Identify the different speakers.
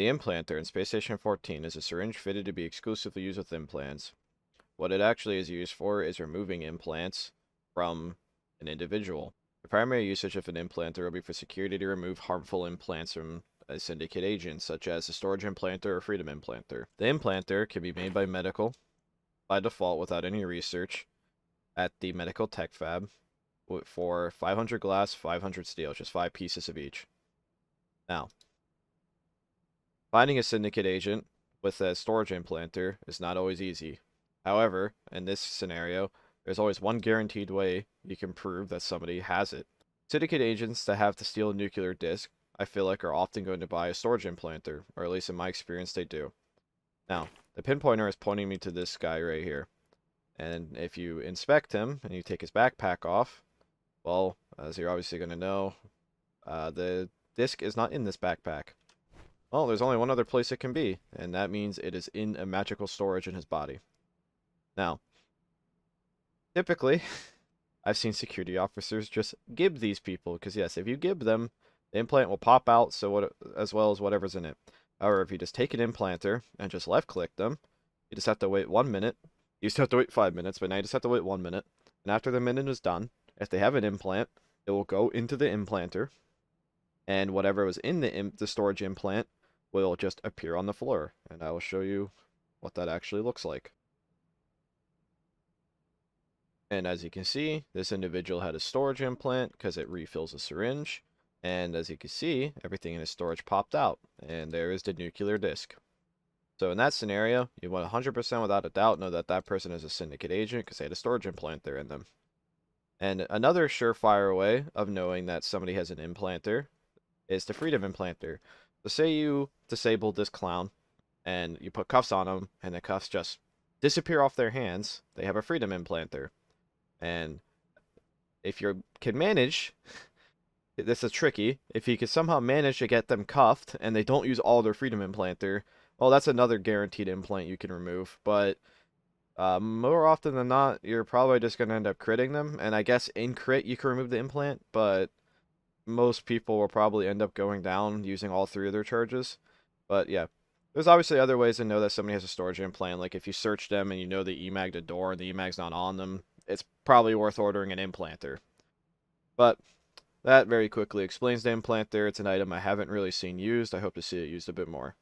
Speaker 1: The implanter in Space Station 14 is a syringe fitted to be exclusively used with implants. What it actually is used for is removing implants from an individual. The primary usage of an implanter will be for security to remove harmful implants from a syndicate agent, such as a storage implanter or freedom implanter. The implanter can be made by medical by default without any research at the medical tech fab for 500 glass, 500 steel, just 5 pieces of each. Now, finding a syndicate agent with a storage implanter is not always easy. However, in this scenario, there's always one guaranteed way you can prove that somebody has it. Syndicate agents that have the steel nuclear disc, I feel like, are often going to buy a storage implanter, or at least in my experience they do. Now, the pinpointer is pointing me to this guy right here. And if you inspect him and you take his backpack off, well, as you're obviously going to know, the disc is not in this backpack. Well, there's only one other place it can be, and that means it is in a magical storage in his body. Now, typically, I've seen security officers just gib these people, because yes, if you gib them, the implant will pop out as well as whatever's in it. However, if you just take an implanter and just left-click them, you just have to wait 1 minute. You used to have to wait 5 minutes, but now you just have to wait 1 minute. And after the minute is done, if they have an implant, it will go into the implanter, and whatever was in the storage implant will just appear on the floor. And I will show you what that actually looks like. And as you can see, this individual had a storage implant because it refills a syringe. And as you can see, everything in his storage popped out. And there is the nuclear disc. So in that scenario, you want 100% without a doubt know that that person is a syndicate agent because they had a storage implant there in them. And another surefire way of knowing that somebody has an implanter is the freedom implanter. So say you disable this clown and you put cuffs on them and the cuffs just disappear off their hands, they have a freedom implanter. And if you can manage, this is tricky, if you can somehow manage to get them cuffed and they don't use all their freedom implanter, well, that's another guaranteed implant you can remove. But more often than not, you're probably just going to end up critting them. And I guess in crit, you can remove the implant, but most people will probably end up going down using all 3 of their charges. But yeah, there's obviously other ways to know that somebody has a storage implant. Like if you search them and you know the EMAG the door and the EMAG's not on them, it's probably worth ordering an implanter. But that very quickly explains the implanter. It's an item I haven't really seen used. I hope to see it used a bit more.